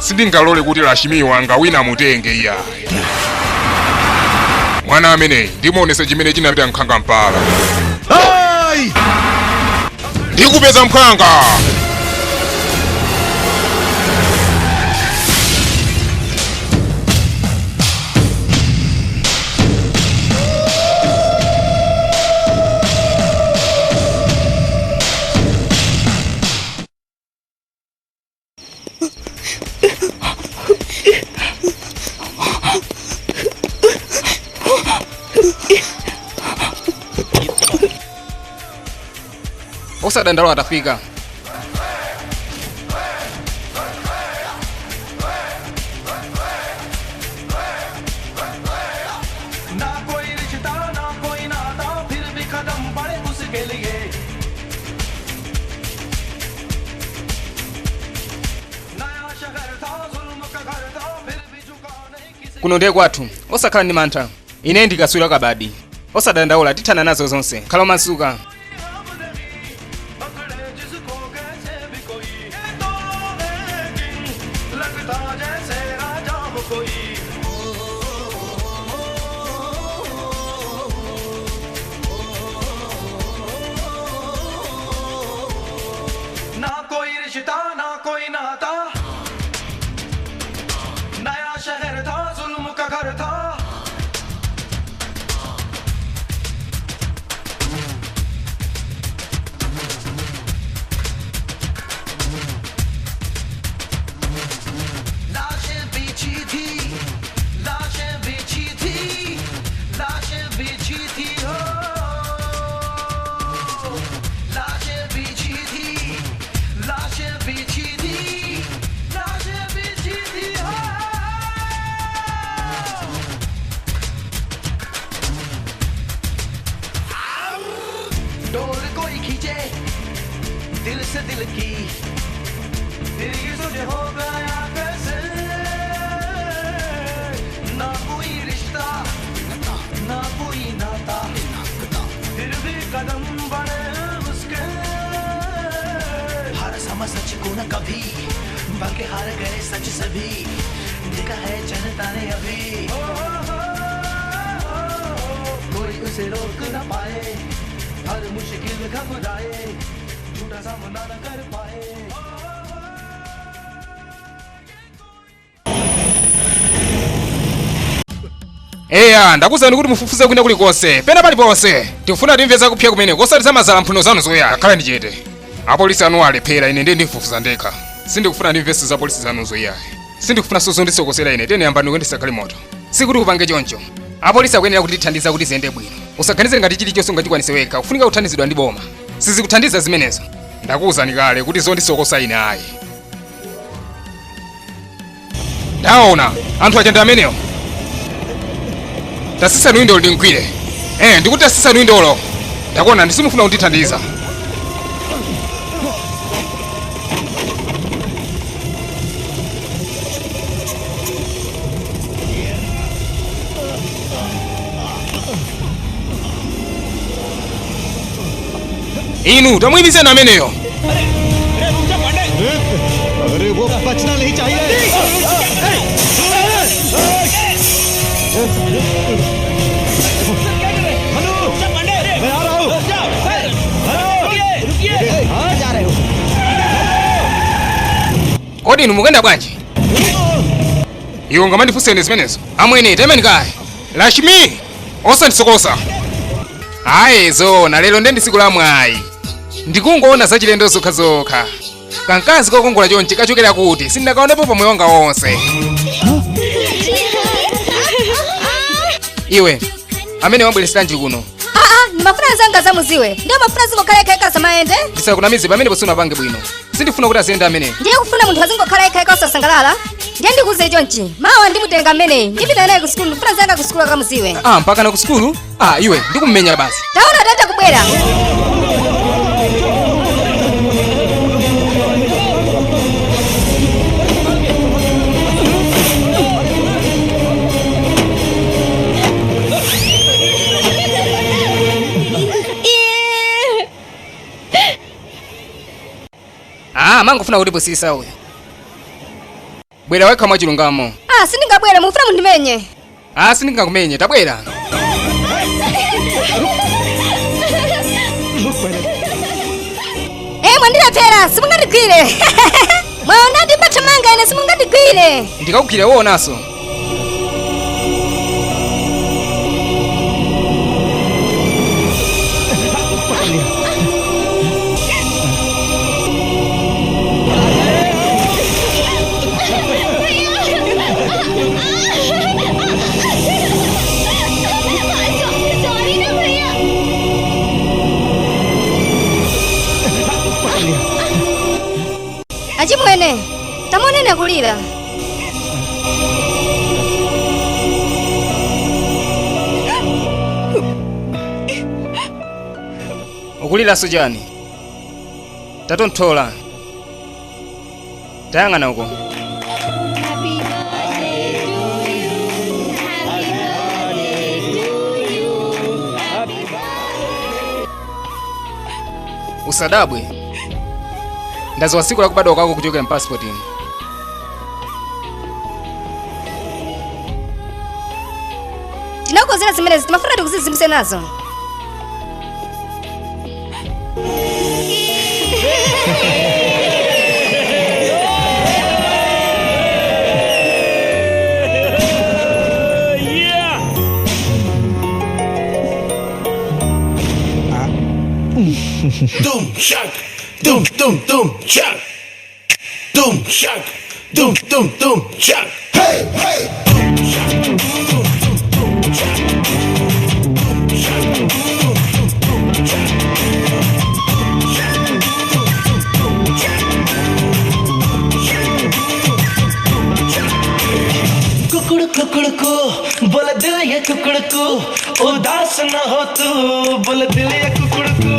Sindingalole kuti Lashmi wanga wina mutenge iya. Mwana amene ndimuonese chimene chinapita mkhanga mpala. Hai! Ndikupeza mkhanga. Osadandalo atafika. Kuno ndiye kwathu, osakhala ndi mantha. Ine ndikaswira kabadi. Osadandaula tithana nazo zonse. Khala masuka. दिल से दिल की फिर ये तुझे हो गया कैसे ना कोई रिश्ता ना कोई नाता फिर भी कदम बढ़े उसके हर समझ सच को न कभी बल्कि हार गए सच सभी देखा है जनता ने अभी कोई उसे रोक न पाए हर मुश्किल घबराए झूठा सामना न कर पाए Eya ndakuzani kuti mufufuze kwina kulikonse pena paliponse tikufuna timveza kupya kumene kosati mazala mphuno zanu zoyaka khala ndi chete apolisi anu alephera ine ndiye ndifufuza ndekha sindikufuna ndimvese za polisi zanu zoyaka sindikufuna sozo ndisokosera ine tene yambani kuyendesa moto sikuti kupange choncho apolisi akuyenera kuti tithandiza kuti ziyende bwino usaganize ngati chilichonse ungachikwanise wekha kufunika kuthandizidwa ndi boma sizikuthandiza zimenezo ndakuwuzani kale kuti zondisokosa ine ayi ndaona anthu achanda amenewo tasisa nuindolo ndinkwire ndikuti tasisa nuindolo ndakuona ndisimufuna kundithandiza inu tamuyimizeni ameneyo अरे वो बचना नहीं चाहिए मैं आ रहा हूँ जा रहे हो kodi inu mukenda bwanji iwo ngamandifuseni zimenezo amwene temeni kaye Lashmi osandisokosa ayi zona lero ndendi siku la mwayi ndikungoona za chilendo zokhazokha kankazi kokongola chonchi kachokera kuti sindakaonepo pa moyo wanga wonse iwe amene wabwereseranji kuno mafuna zanga zamuziwe ndiyo mafuna zingokhala eka samaende ndisakunamize pamene posuna pange bwino sindifuna kuti aziyenda amene ndiye kufuna munthu azingokhala eka osasangalala ndiye ndikuze chonchi mawa ndimutenga amene ndipita naye ku sukulu mfuna zanga ku sukulu akamuziwe mpaka na ku sukulu iwe ndikummenya basi taona tata kubwera amangu funa ulipusisa uyo. Bwera wekha mwachilungamo. Sindingabwere mufuna mundimenye. Sindingakumenye, tabwera. Mwandilephera simungandigwire. Mwana ndimbathamanga ine simungandigwire. Ndikakugwira wonaso. Achimwene, tamonene kulira. Ukulira sojani. Tatonthola. Tayang'ana uko. Usadabwe. Ndazo siku la kubadwa kwako kuchoka passport ini. Tinakozera zimene zitimafuna tikuzizimbise nazo. Doom shock, doom doom doom shock, doom shock, doom doom doom shock. Hey hey, doom shock, doom doom doom shock, doom shock, doom doom doom shock. कुकड़ कुकड़ को बोल दिल ये कुकड़ को उदास न हो तू बोल दिल ये कुकड़ को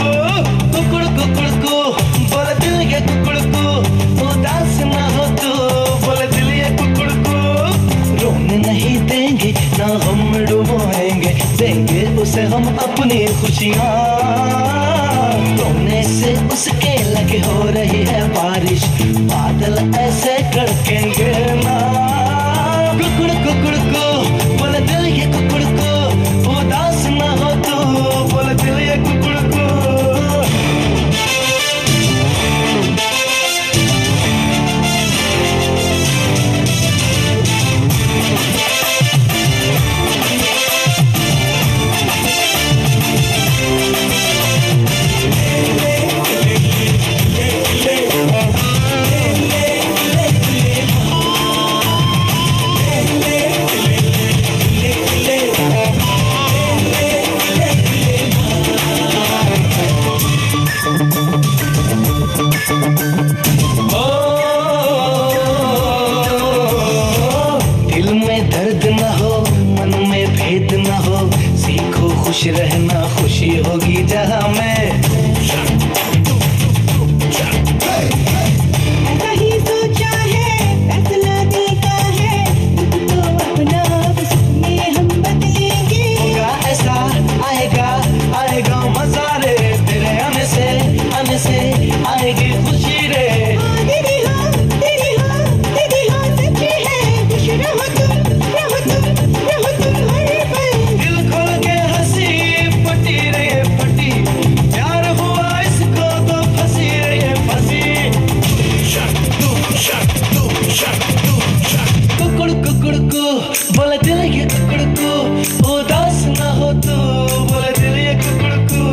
कुकड़ कुकड़ को बोल दिल ये कुकड़ को उदास न हो तू बोल दिल ये कुकड़ को रोने नहीं देंगे ना हम डुबोएंगे देंगे उसे हम अपनी खुशियाँ रोने से उसके लगे हो रही है बारिश बादल ऐसे कड़केंगे ना कुकड़ कुकड़ को बोल दिल ये कुकड़ को उदास न हो तू बोल दिल ये कुकड़ को खुश रहना खुशी होगी जहाँ में ऐसा ही सोचा है फैसला दिल का है तो अपना उसमें हम बदलेंगे होगा ऐसा आएगा आएगा मजा रे तेरे आने से आएगी खुशी रे तेरी हाँ सच्ची है खुश रहो तुम हर पल दिल खोल के हंसी पटी रे पटी प्यार हुआ इसको तो फंसी रे फंसी कुकड़ कुकड़ को बोले दिल ये कुकड़ को उदास न हो तू बोले दिल ये कुकड़ को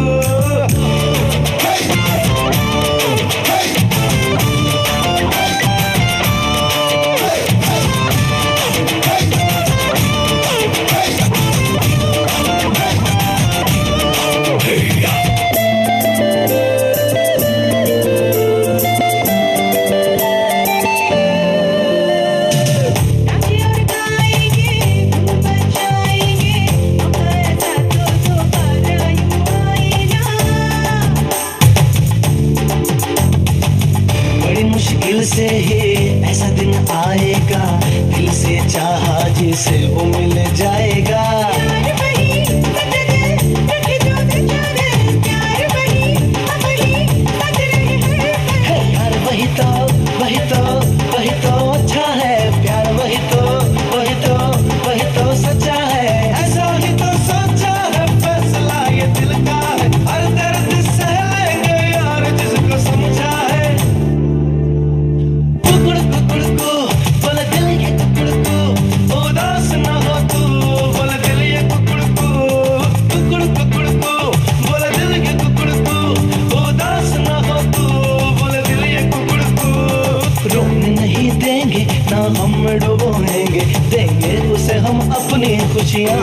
मुश्किल से ही ऐसा दिन आएगा दिल से चाहा जिसे वो मिल जाएगा यार वही तो देंगे उसे हम अपनी खुशियाँ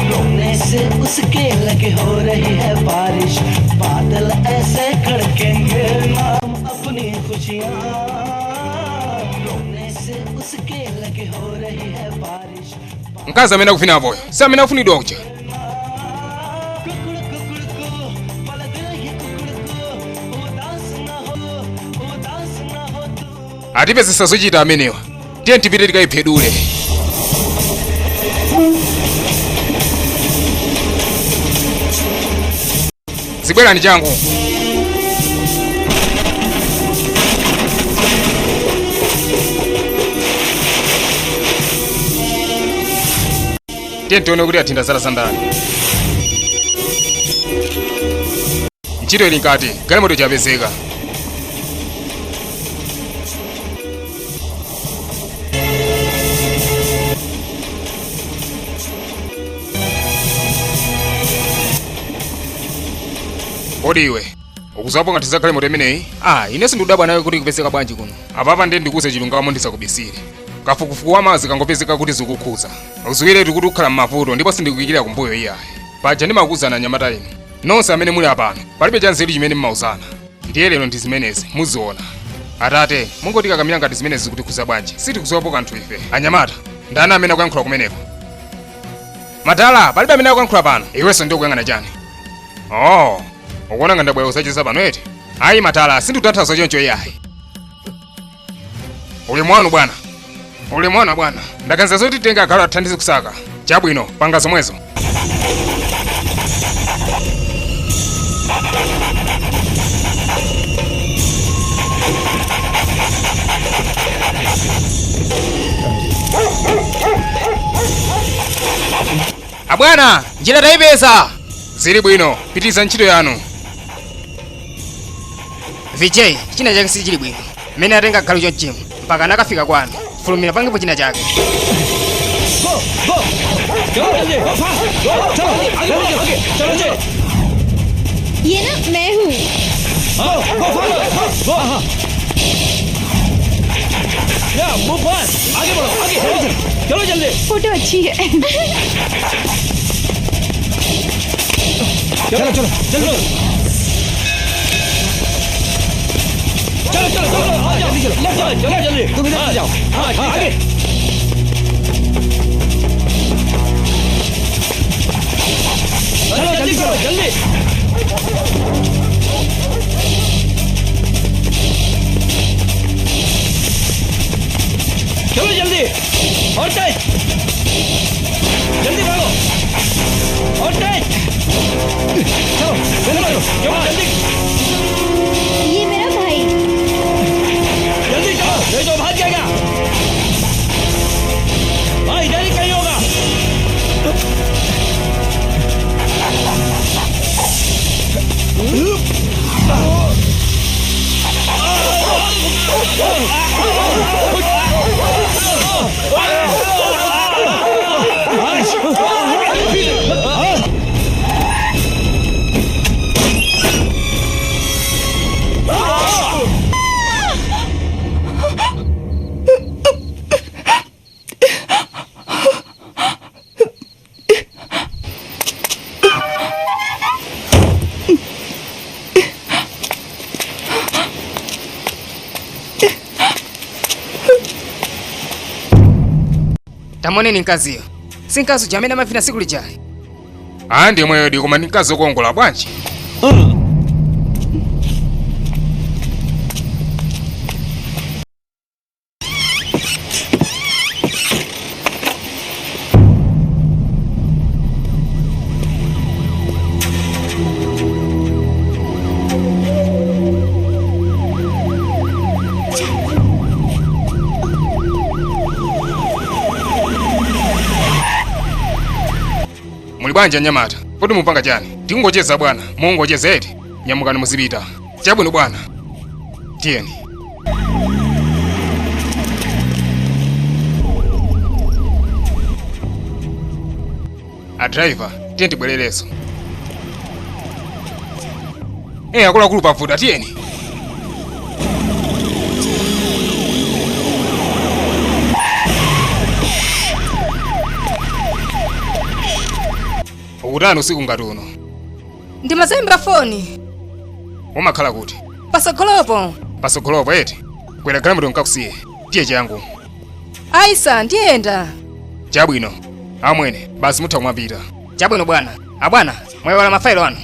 रोने से उसके लगे हो रही है बारिश बादल ऐसे कड़केंगे हम अपनी खुशियाँ रोने से उसके लगे हो रही है बारिश Mkazi amena kufina boyo. Si amena kufuni dokje. Atipe sisa sochita amenewa. Tiye tipite tikayiphedule. Zibwerani changu. Tiye tione kuti athinda zala sandani. Ntchito ili nkati, galimoto chapezeka. Kodi iwe, ukuzapo ngati zakhale moto imeneyi? Inenso ndikudabwa nayo kuti kupezeka bwanji kuno. Apapa ndiye ndikuze chilungamo ndisakubisire. Kafukufuku wa mazi kangopezeka kuti zikukhuza. Uziwiretu kuti ukhala m'mavuto ndipo sindikuyikira kumbuyo iyayi. Paja ndimakuzana anyamata inu. Nonse amene muli apano, palibe chanzeru chimene mmauzana. Ndiye lero ndi zimenezi, muziona. Atate, mungoti kakamira ngati zimenezi kuti khuza bwanji. Sitikuziwapo kanthu ife. Anyamata, ndani amene akuyankhula kumeneko? Madala, palibe amene akuyankhula pano. Iwenso ndiye kuyang'ana chani? Oh, ukuona ngati bwayo usacheza pano eti? Ayi Matala, sindikutanthauza choncho iyayi. Uli mwanu bwana. Uli mwana bwana. Ndakanza zoti tenga akhala athandize kusaka. Chabwino, panga zomwezo. Abwana, njira tayipeza. Zili bwino, pitiza ntchito yanu. Vijay, china chake sichili bwino. Mene atenga galu chonchimo mpaka nakafika kwanu. Fulumira pangepo china chake. Go! चलो जल्दी चलो आगे चलो जी ये ना मैं हूँ आओ गो या मूव ऑन आगे बढ़ो आगे चलो जल्दी फोटो अच्छी है चलो चलो चलो चलो चलो चलो आ जाओ चलो जल्दी तुम इधर आ जाओ हाँ आगे चलो जल्दी करो जल्दी चलो जल्दी और टाइट जल्दी भागो और टाइट चलो जल्दी चलो जल्दी ये मेरा भाई जल्दी चलो ये तो भाग जाएगा हाँ इधर ही कहीं होगा Tamone ni nkaziyo. Si nkazi jamene amafina siku lijayi. Andi mweyo di koma nkazi okuongola bwanji. Bwanja nyamata, kodi mupanga chani? Tikungojeza bwana, mungojeza eti. Nyamukani muzipita. Chabwino bwana. Tiyeni. A driver, tiye tibwereleso. Akuluakulu pafuta, tiyeni. Ukutani usiku ngati uno? Ndimazembera foni. Umakhala kuti? Pasogolopo. Pasogolopo eti? Kwera galimoto nkakusiye. Tiye changu. Aisa, ndiyenda. Chabwino. Amwene, basi mutha kumapita. Chabwino bwana. Abwana, mwewala mafailo anu.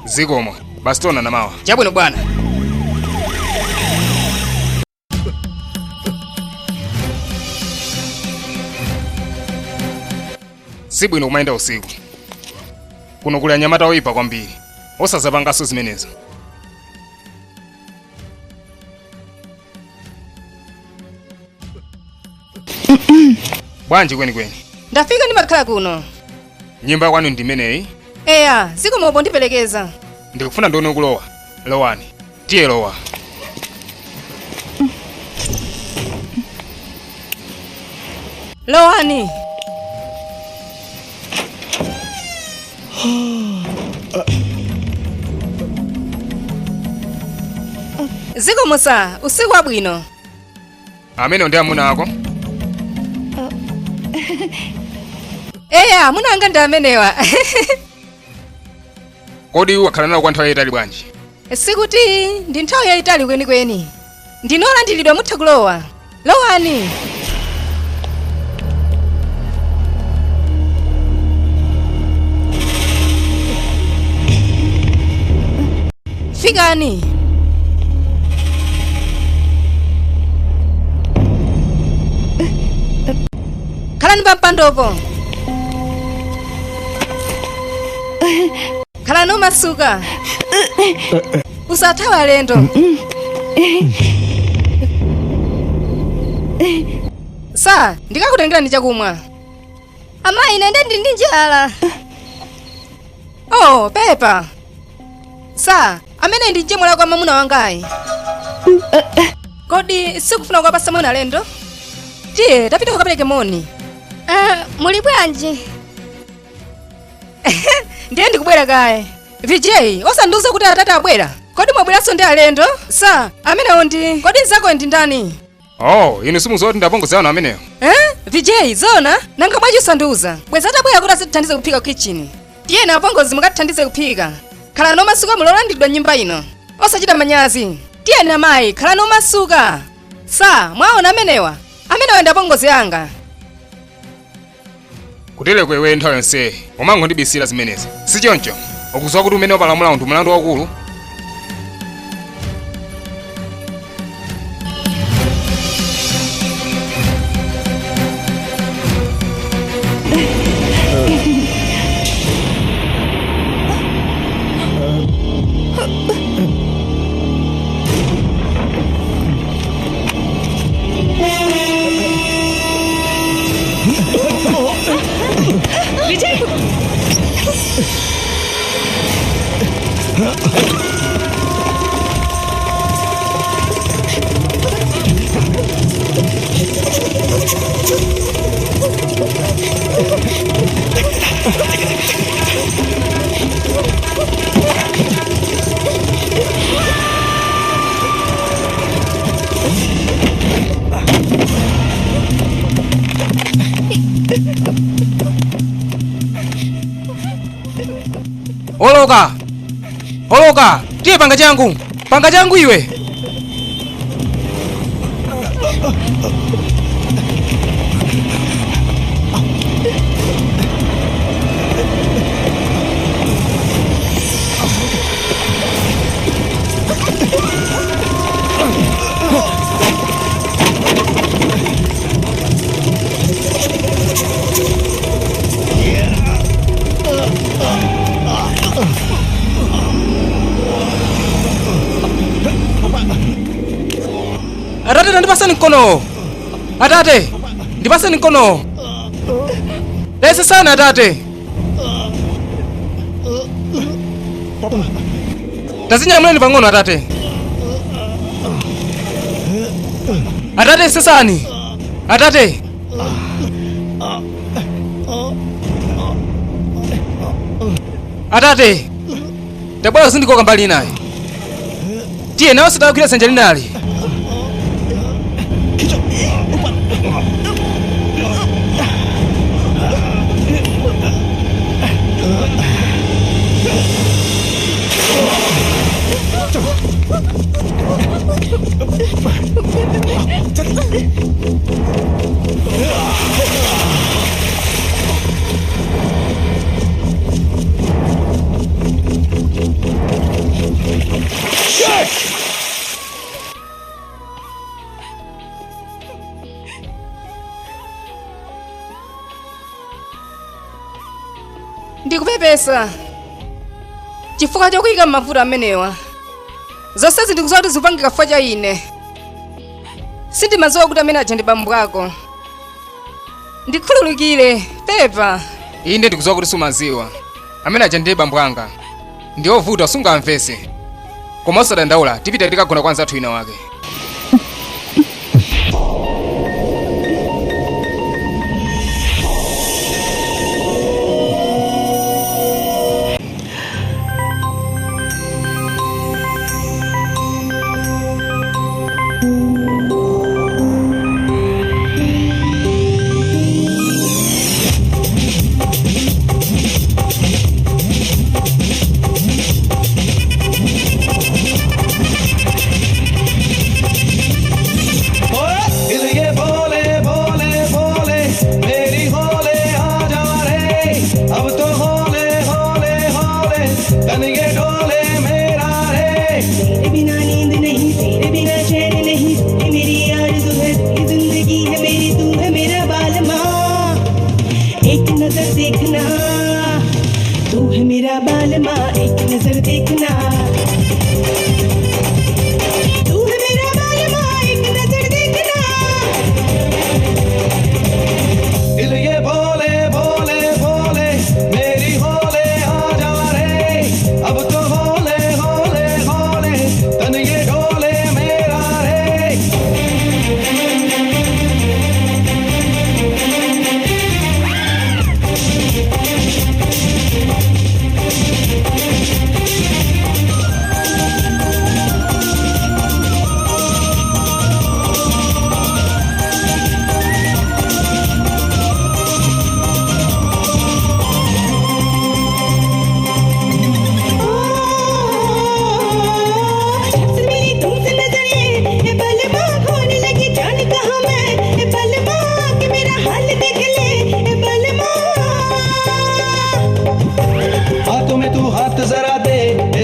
Zikomo, basi tona na mawa. Chabwino bwana. Sibwino kumayenda usiku. Kuno kuli anyamata oyipa kwambiri. Osazapangaso zimenezo. Bwanji kwenikweni. Ndafika ndimakhala kuno. Nyumba kwanu ndimeneyi? Eya, zikomo ndipelekeza. Ndikufuna ndione kulowa. Lowani. Tiye lowa. Lowani. Zikomo sa, usiku wabwino. Amene ndi amuna ako? Eya, munanga ndi amenewa. Kodi wakhala nawo kwa nthawi yayitali bwanji? Sikuti ndi nthawi yayitali kwenikweni. Ndinola ndilidwa mutha kulowa. Lowani. Fikani. Khalani pampandopo. Khalani umasuka. Usathawa alendo. Sa, ndikakutengera ndi chakumwa. Amayi ine ndi ndi njala. Oh, Pepa. Sa, amene ndi chemwala kwa mamuna wangayi. Kodi sikufuna kukapasa moni alendo? Tiye, tapita kukapereke moni. Muli bwanji? Ndiye ndikubwera kaye. VJ, osandiuza kuti atata abwera. Kodi mwabweranso ndi alendo? Sa, amenewo ndi. Kodi nzako ndi ndani? Oh, inu simuzoti ndapongozana amenewo. VJ, zona? Nanga bwaji usandiuza. Bweza atabwera kuti asithandize kuphika ku kitchen. Tiye na apongozi mukatithandize kuphika. Khala nomasuka mulolandidwa nyumba ino. Osachita manyazi. Tiye na mayi, khala nomasuka. Sa, mwaona amenewa? Amenewa ndi apongozi anga. Kutele kwewe nthawi yonse, umango ndibisira zimenezi. Sichoncho, ukuzwa kuti umene wapalamula ndi mlandu wakulu. Oloka! Oloka! Tiye panga changu! Panga changu iwe! Atate ndipaseni mkono. Atate, ndipaseni mkono. Dese sana atate. Tazinyamuleni pang'ono atate. Atate sesani. Atate. Atate. Tabwera sindikoka mbali naye. Tiye nawe sitakwira sanja linali. ndikupepesa chifukwa chokuyika m'mavuto amenewa. Zonse zindikudziwa kuti zikupangika chifukwa cha ine. Sindimadziwa kuti amene aja ndi bambo ako. Ndikhululukire Pepa. inde ndikudziwa kuti sumadziwa amene aja ndiye bambo anga. Ndi ovuta sungamvese, koma osadandaula tipita tikagona kwa anzathu ina wake.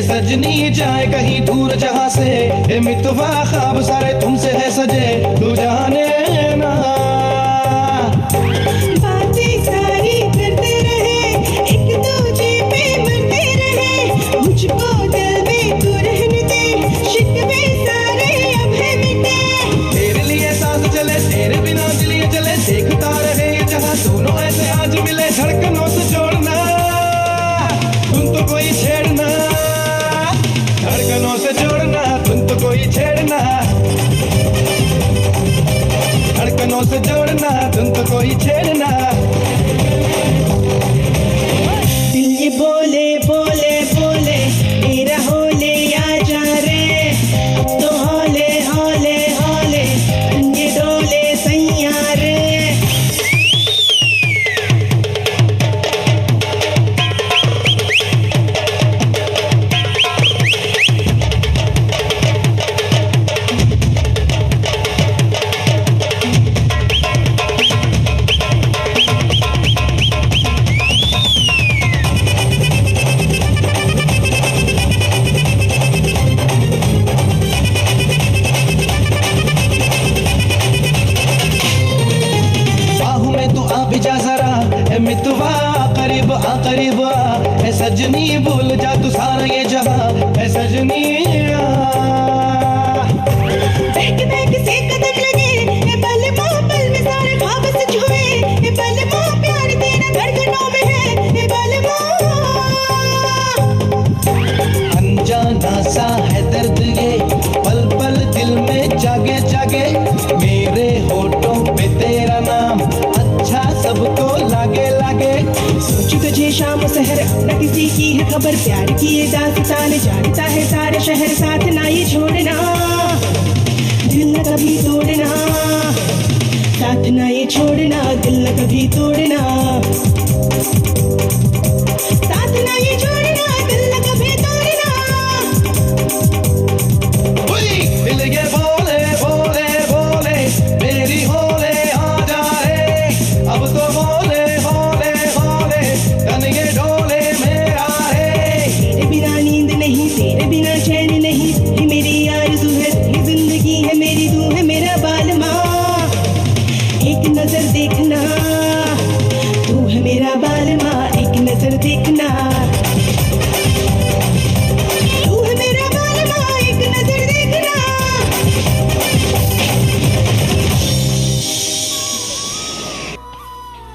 सजनी जाए कहीं दूर जहां से, ए मितवा ख्वाब सारे तुमसे है सजे, तू जाने ना। बातें सारी करते रहे, एक दूजे पे मरते रहे, मुझको दिल में तू रहने दे, शिकवे सारे अब है मिटे। तेरे लिए सांस चले तेरे बिना दिल चले, देखता रहे जहां दोनों ऐसे आज मिले, धड़कनों से जोड़ना तुम तो कोई छेड़ना, धड़कनों से जोड़ना तुम तो कोई छेड़ना, धड़कनों से जोड़ना तुम तो कोई छेड़ना। दिल ये बोले बोले बोले मेरा होले आ जा रे, अब तो हौले हौले हौले ये डोले सैया रे। मितवा करीब आ करीब आ, ऐ सजनी भूल जा तू सारा ये जहां, ऐ सजनी बहक बहक से कदम लगे, ए पल माँ पल में सारे ख्वाब सच हुए, ए पल माँ प्यार तेरा धड़कनों में है, ए पल माँ। अनजाना सा है दर्द ये पल पल दिल में जागे जागे, मेरे होठों पे तेरा नाम अच्छा सबको लागे लागे। सोचू तुझे शाम सहर न किसी की है खबर, प्यार की ये दास्तान जानता है सारे शहर, साथ ना ये छोड़ना दिल न कभी तोड़ना, साथ ना ये छोड़ना दिल न कभी तोड़ना, साथ ना ये छोड़ना दिल न कभी तोड़ना। दिल ये बोले बोले बोले मेरी होले आ नजर देखना, तू है मेरा बालमा एक नजर देखना, तू है मेरा बालमा एक नजर देखना.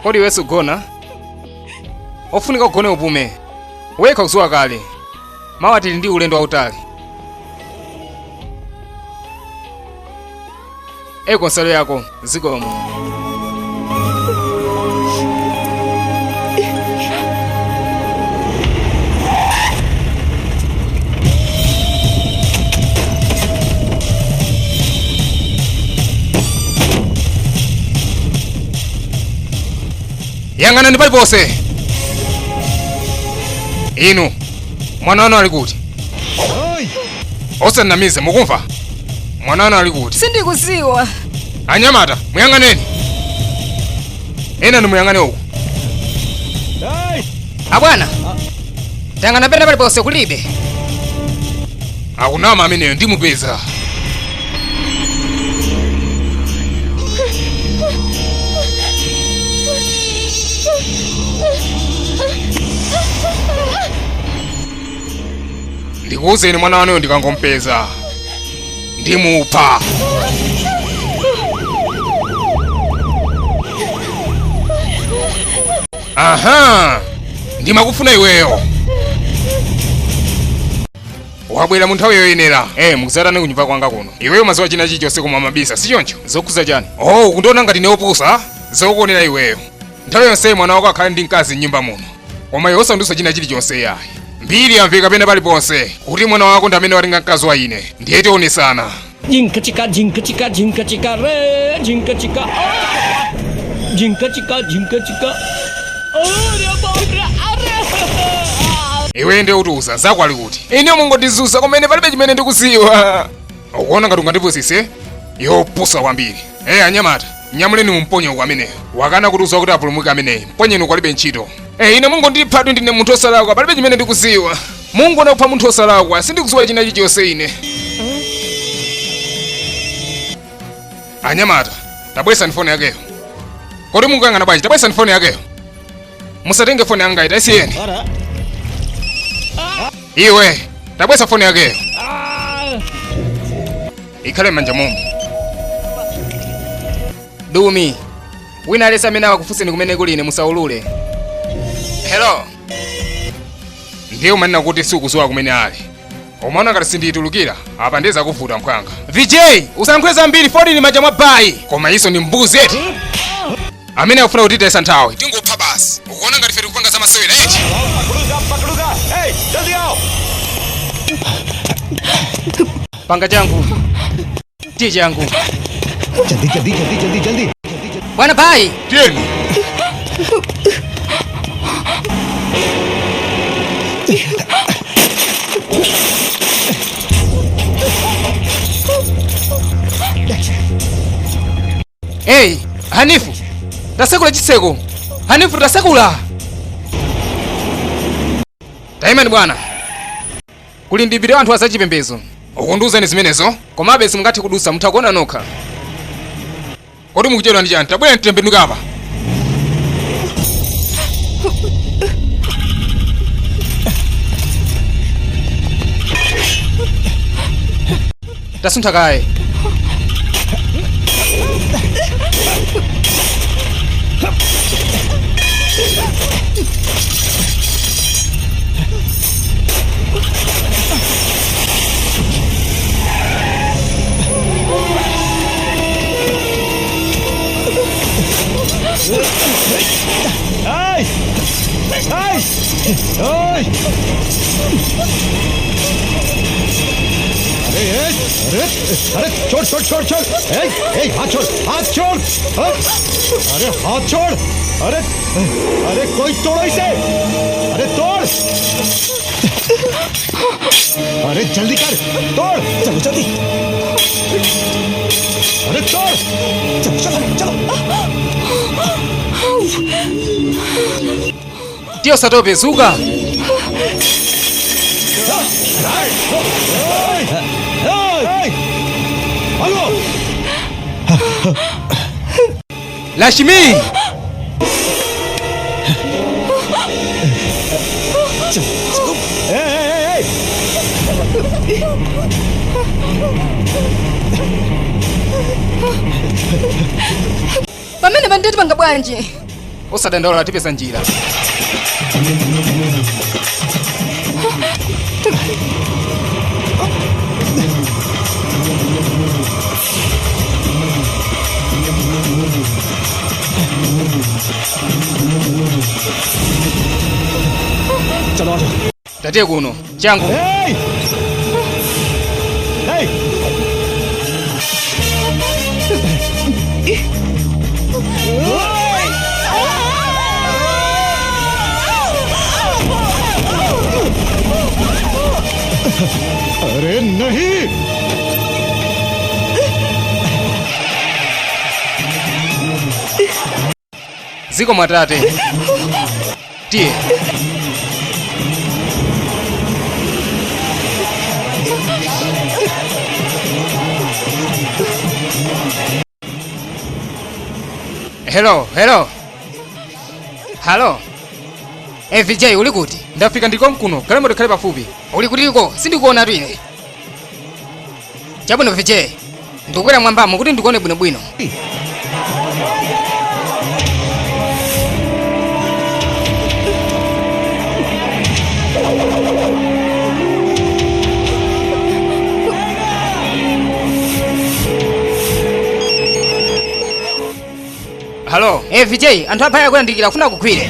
Kodi wewe sugona? Ofunika ugone upume. Weka kuzuwa kale. Mawa tili ndi ulendo wautali. Konsalo yako zikomo. Yang'anani palipose. Inu mwana wanu ali kuti? Osanamize mukumva? Mwana wanu ali kuti? Sindikuziwa. Anyamata muyang'aneni. Ena nimuyang'ane uku. Abwana. Tayang'ana pena palipose kulibe. Akunama ameneyo ndimupeza. Ndikuwuzeni mwana wanuyo ndikangompeza ndimupha. Aha, ndimakufuna iweyo. Wabwera mu nthawi yoyenera. Mukuzatani kunyumba kwanga kuno. Iweyo mazuwa china chilichonse koma mabisa sichoncho? Zokuza chani? Kundiona ngati neopusa zokuonera iweyo. Nthawi yonse mwana wako akhale ndi mkazi m'nyumba muno. Koma iwe osandiuza china chilichonse yayi. Mbiri yamveka pena paliponse kuti mwana wako ndi amene watenga mkazi wa ine. Ndiye tionesana. Jinka chika re, jinka chika. Jinka chika. Iwe ndiye utiuza zako ali kuti. Ine mungondizuza komene palibe chimene ndikuziwa. Ukuona ngati ungandipusise? Yopusa kwambiri. Anyamata, nyamuleni mumponye uko ameneyo. Wakana kutiuza kuti apulumuke ameneyi. Mponyeni uko alibe ntchito. Ine mungondiphatu ndine munthu osalakwa palibe chimene ndikuziwa. Mungu anapha munthu osalakwa sindikuziwa china chilichonse ine. Anyamata, tabwesani foni yakeyo. Kodi Mungu yang'ana bwanji, tabwesani foni yakeyo. Musatenge foni yanga ita isiyeni. Iwe, tabwesa foni yakeyo. Ikhale manja mumu. Dumi. Wina alesa amene akufuseni kumene kuli ine musaulule. Hello. Ndiye umanena kuti sikuziwa kumene ali. Umaona ngati sindiyitulukira, apa ndeza kuvuta mphwanga. VJ, usankhweza mbiri foni ni manja mwa bayi. Koma iso ni mbuzi eti. Amene akufuna kutitesa nthawi. Tingopha basi. Ukuona ngati fetu kupanga za masewera eti. Pakuluka. Hey, jaldi ao. Panga changu. Tie changu. Jaldi. Bwana bayi. Tieni. Hanifu. Tasekula chiseko. Hanifu tasekula. Taimani bwana. Kuli ndibire anthu azachipembezo. Ukunduzani zimenezo? Komabe simungati kudusa mutakuona nokha. Kodi mukuchedwa ndi chani? Tabwera ntitembenuka apa. Tasuntha kaye. अरे छोड़ हाथ छोड़ अरे हाथ छोड़ अरे कोई तोड़ो इसे अरे तोड़ अरे जल्दी कर तोड़ चलो जल्दी अरे तोड़ चलो Dio Satobe Zuga. Lashmi! Hey! Pamene banditi panga bwanji? Osadandaula tipeza njira. Tate kuno, changu. Hey! Hey! अरे नहीं Ziko matate. Tie. Hello. Halo. Vijay uli kuti? Ndafika ndiko mkuno, kale moto kale pafupi. Uli kutiko? Sindikuona twine. Chabwino Vijay. Ndikukwera mwambamo kuti ndikuone bwinobwino. Halo, Vijay, anthu aphaya kuyandikira kufuna kukhwire.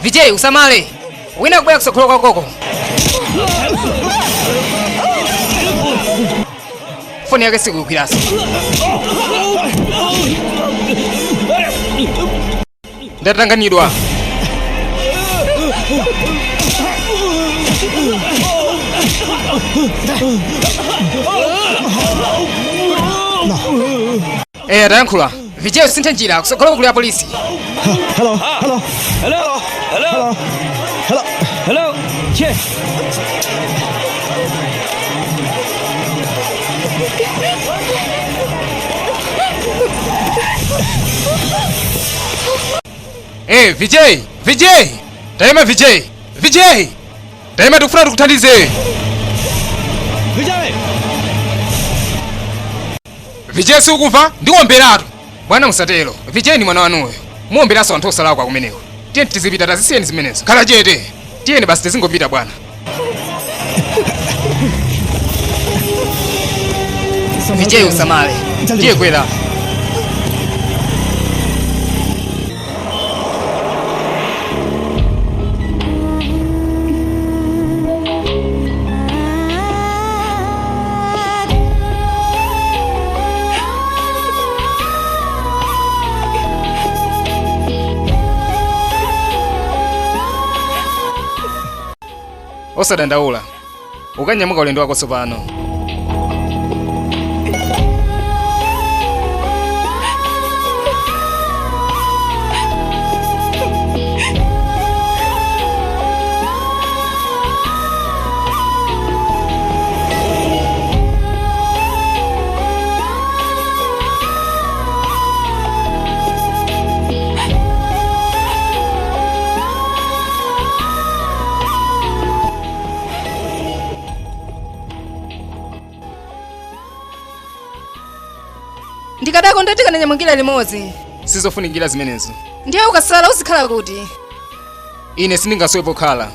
Vijay, usamale. Wina kubwera kusokolo kwa koko. Foni yake sikukwiraso. Ndatanganidwa. Atankhula. Vijay usinthe njira kusokolo kuli ya polisi. Hello. Che. Vijay! Daima Vijay! Daima tukufuna tukuthandize. Vijay siukumva? Ndikuomberatu. Bwana musatero. Vijay ni mwana wanuyo. Muomberaso anthu osalakwa kumeneko. Tiyeni tizipita tazisiyeni zimenezo. Khala chete. Tiyeni basi tizingopita bwana. Vijay usamale. Tiye kwera. Osadandaula. Ukanyamuka ulendo wako tsopano. Ndikadako ndatika nanyamukira limodzi. Sizofunikira zimenezo. Ndiye ukasala uzikhala kuti? Ine sindingasowepo khala.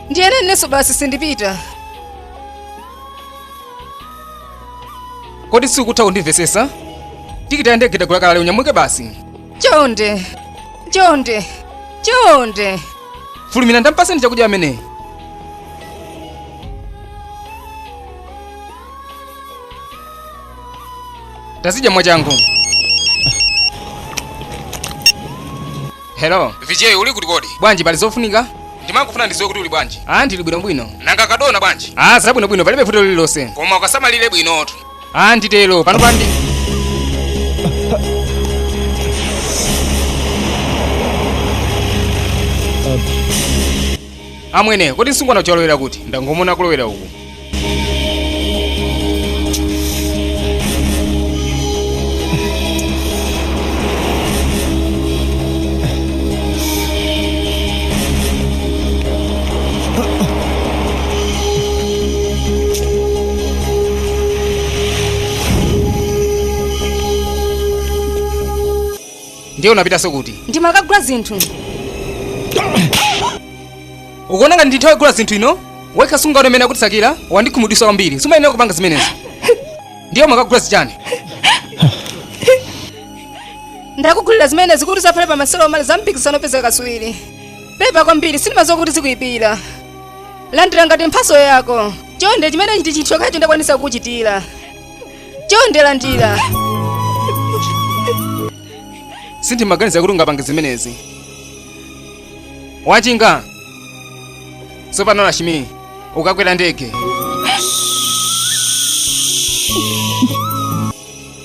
Ndiye nenenso basi sindipita. Kodi sikutha kundimvesesa? Tikiti yandegeda kulakala unyamuke basi. Chonde. Fulumina ndampaseni chakudya amene. Tazidya mwachangu. Hello. Vijay uli kuti kodi? Bwanji pali zofunika? Ndimangofuna ndidziwe kuti uli bwanji. Ndili bwinobwino. Nanga kadona bwanji? Zabwinobwino palibe vuto lililonse. Koma ukasamalire bwinotu. Nditelo pano pandi. Amwene, kodi msungwana uchalowera kuti? Ndangomona kulowera uku. Ndiye unapitaso kuti? Ndimakagula zinthu. Ukuona ngati ndithawe kugula zinthu ino? Wekha sunga umene akutisakira, wandikhumudwitsa kwambiri. Sumayenera kupanga zimenezi. Ndiye umakagula zichani? Ndakugulira zimenezi kuti zaphale pa maselo omali za mpikisano opezeka kaswiri. Pepa kwambiri sindimadziwa kuti zikuyipira. Landira ngati mphaso yako. Chonde chimene ndi chinthu chokhacho ndakwanisa kukuchitira. Chonde landira. Sindimaganiza kuti ungapange zimenezi. Wachinga. Tsopano Lashmi, ukakwera ndege.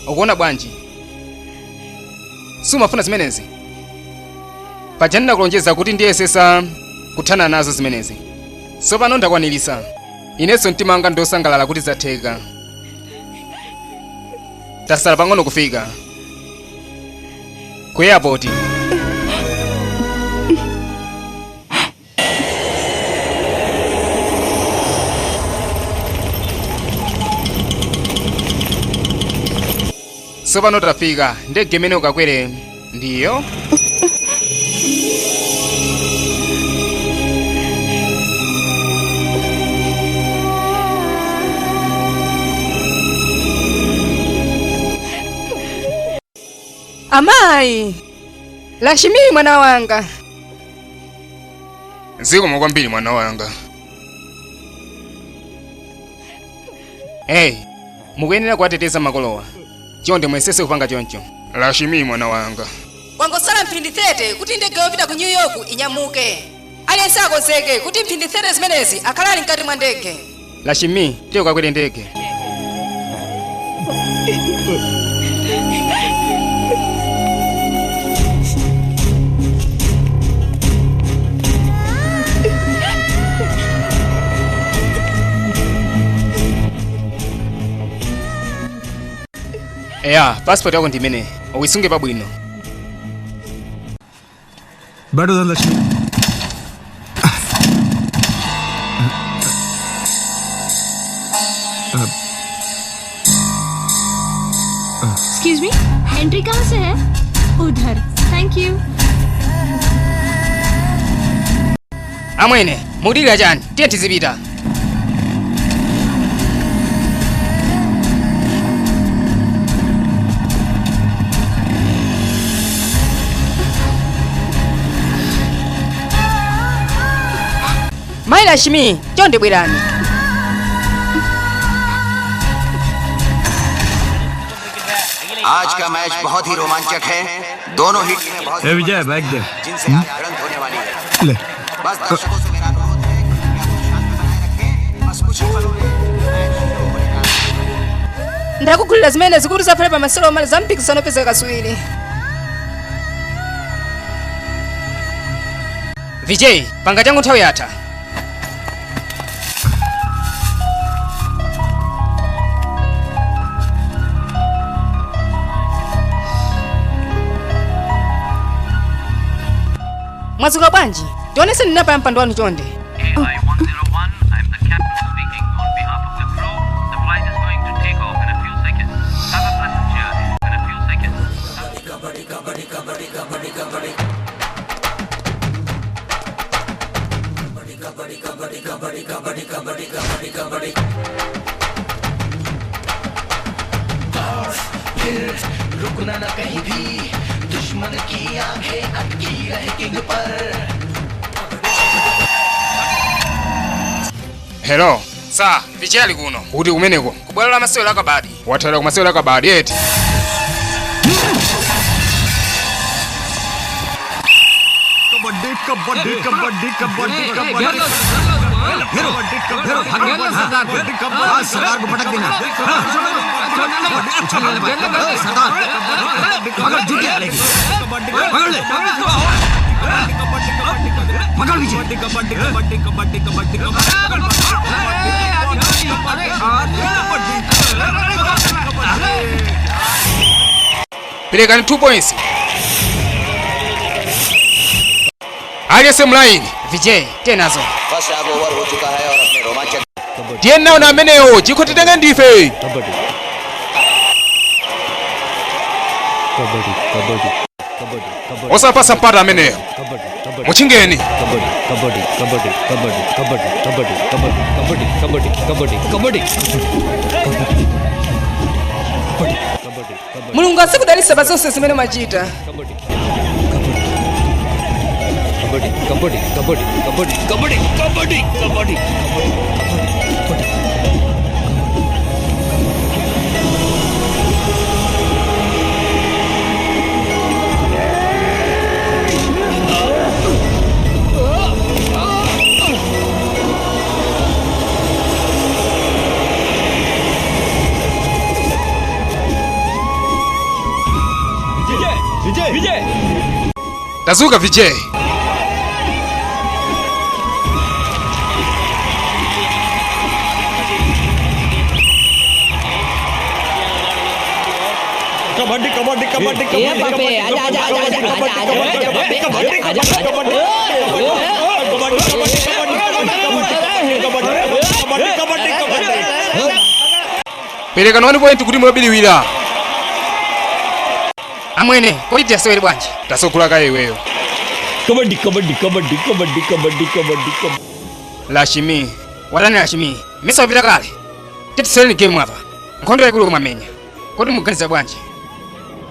Ukuona bwanji? Sumafuna zimenezi. Pajani ndakulonjeza kuti ndiyesesa kuthana nazo zimenezi. Tsopano ndakwanirisa. Inenso mtima wanga ndosangalala kuti zatheka. Tasala pang'ono kufika ku airport. Tsopano tafika. Ndege imene ukakwere ndiyo. Amayi. Lashmi mwana wanga. Zikomo kwambiri mwana wanga. Hey, mukuyenera kuwateteza makolowa. Chonde mwesese kupanga choncho. Lashmi mwana wanga. Wangosala mphindi 30 kuti ndege yopita ku New York inyamuke. Aliyense akonzeke kuti mphindi 30 zimenezi akhalali mkati mwa ndege. Lashmi, tiye ukakwere ndege. Eya, passport yako ndimene. Uisunge pabwino. Better than Lashmi. Excuse me, entry कहाँ से है? उधर. Thank you. Amwene, mudira chani? Tiye tizipita. Mayi Lashmi, chonde bwerani. आज का मैच बहुत ही रोमांचक है। दोनों ही टीमें बहुत विजय बैक दे जिनसे आज भिड़ंत होने वाली है। ले बस दर्शकों से मेरा अनुरोध है कि शांति बनाए रखें। बस कुछ ही पलों में मैच शुरू होने जा रहा है। Ndakugulira zimenezi kuti zaphale pa maselo omali za mpikisano opezeka kaswiri. Vijay, panga changu nthawi yatha. Mwazuka bwanji? Tionese ndinapa mpando wanu chonde. AI-101, I'm the captain speaking on behalf of the crew. The flight is going to take off in a few seconds. Have a pleasant journey in a few seconds. रुकना न कहीं भी, दुश्मन की आंखें अटकी रहे किंग पर. Hello. Sa, Vijay ali kuno. Kuti kumeneko. Kubwalo la masewero la kabadi. Watala ku masewero la kabadi eti. Kabaddi कबड्डी कबड्डी कबड्डी कबड्डी सरदार को पटक देना सरदार मगर जूती डालेगी मगर पीछे कबड्डी कबड्डी कबड्डी कबड्डी Pelekani 2 points. आगे से मलाइन विजय tenazo. फर्स्ट हाफ ओवर हो चुका है और अपने रोमांचक Tiena una meneo jikoti dengan dife. Kabaddi कबड्डी कबड्डी कबड्डी kabaddi Osa pasa pada meneo. Kabaddi Muchingeni. कबड्डी कबड्डी कबड्डी कबड्डी कबड्डी कबड्डी कबड्डी कबड्डी कबड्डी कबड्डी kabaddi mulungu asikudalisa bazonse zimene mwachita. Kabaddi कबड्डी कबड्डी कबड्डी कबड्डी कबड्डी कबड्डी विजय विजय Tazuka Vijay. कबड्डी कबड्डी कबड्डी कबड्डी आजा आजा आजा आजा आजा Pelekani 1 point kuti mwabili wira. Amwene kodi tasewere bwanji. Tasokulaka iweyo. Kabaddi कबड्डी कबड्डी कबड्डी कबड्डी kabaddi Lashimi. Walani Lashimi. Misa vira kale. Titiseni game hapa. Nkondo yakulu kumamenya. Kodi muganiza bwanji.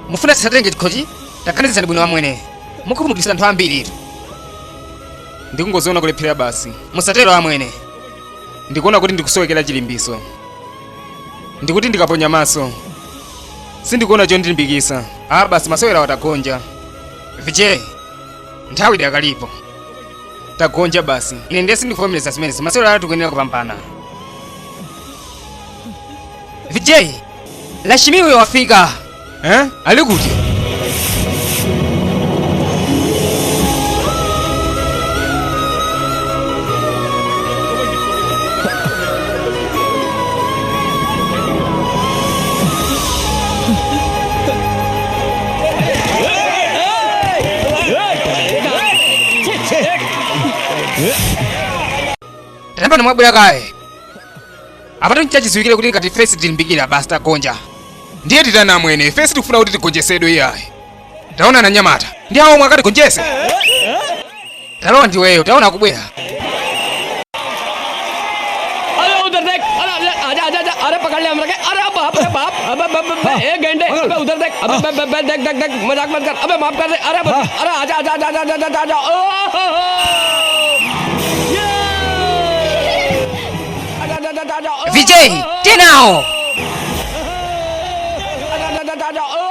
Mufuna tisatenge chikochi. Takaniza bwino wamwene. Mukumudisa nthu ambiri. Ndikungoziona kulephera basi. Musatero amwene. Ndikuona kuti ndikusowekera chilimbiso. Ndikuti ndikaponya maso. Sindikuona chonde ndimbikisa. Basi masewera watagonja. Vijay. Nthawi dakalipo. Tagonja basi. Ine ndiye sindifomeleza zimene masewera tukuyenera kupambana. Vijay. Lashimi uyo wafika. Ali kuti? Tapano mwabwera kaye. Apatu nchachiziwikire kuti ngati face tilimbikira basi tagonja. Ndiye titana mwene face tikufuna kuti tigonjesedwe iyayi. Taona na Nyamata. Ndi awo mwakati gonjese. Talowa ndiweyo, taona kubwera. अरे उधर देख अरे आजा आजा आजा अरे पकड़ ले हमरा के अरे बाप रे बाप अबे ए गेंडे अबे उधर देख अबे देख देख देख मजाक मत कर अबे माफ कर दे अरे अरे आजा आजा आजा आजा आजा आजा Vijay, tenao.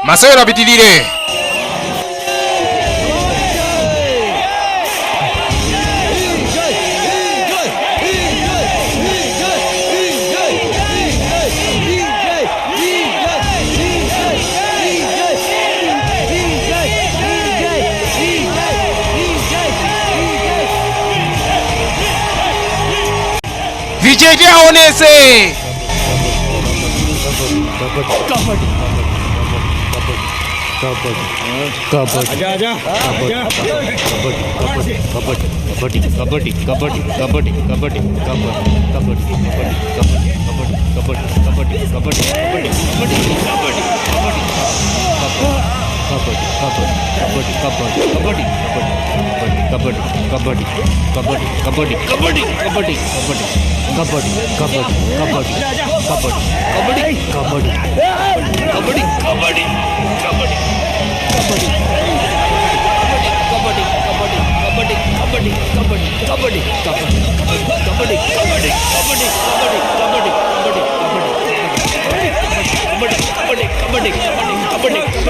Masewera pitilire. Vijay dia aonese. आजा आजा कबड्डी कबड्डी कबड्डी कबड्डी कबड्डी कबड्डी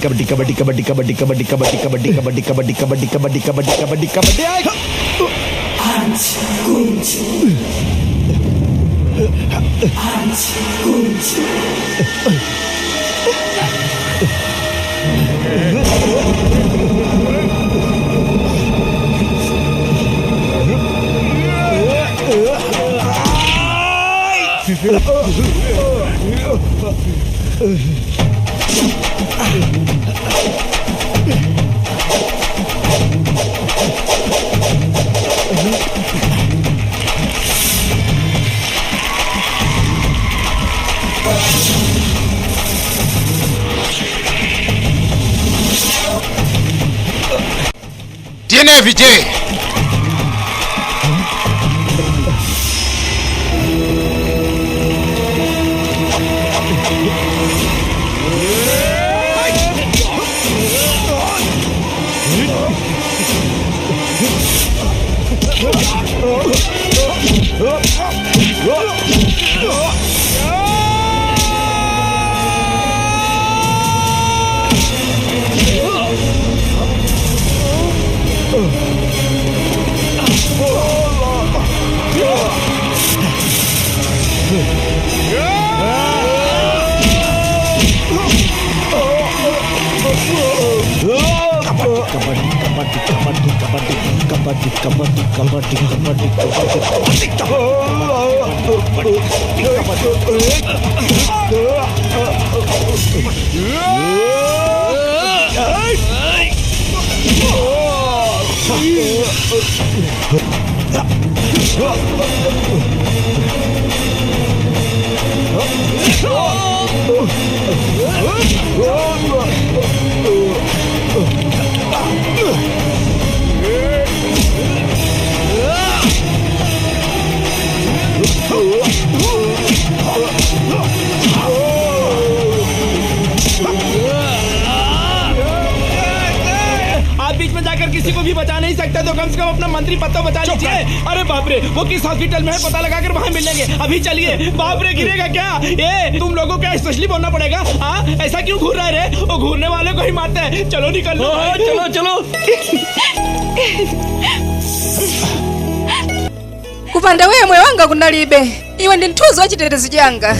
कबड्डी कबड्डी कबड्डी कबड्डी कबड्डी कबड्डी कबड्डी कबड्डी कबड्डी कबड्डी कबड्डी कबड्डी कबड्डी कबड्डी Tiene Vijay. आप बीच में जाकर किसी को भी बचा नहीं सकते तो कम से कम अपना मंत्री पद तो बचा लीजिए। अरे बाप रे, वो किस हॉस्पिटल में है पता लगाकर वहाँ मिलेंगे। अभी चलिए। बाप रे, गिरेगा क्या? ये तुम लोगों को स्पेशली बोलना पड़ेगा। हाँ, ऐसा क्यों घूर रहे रे? वो घूरने वाले को ही मारते हैं। चलो निकल लो। चलो चलो। kupanda wewe moyo wanga kunalibe iwe ndi mthuzi wa chitetezo changa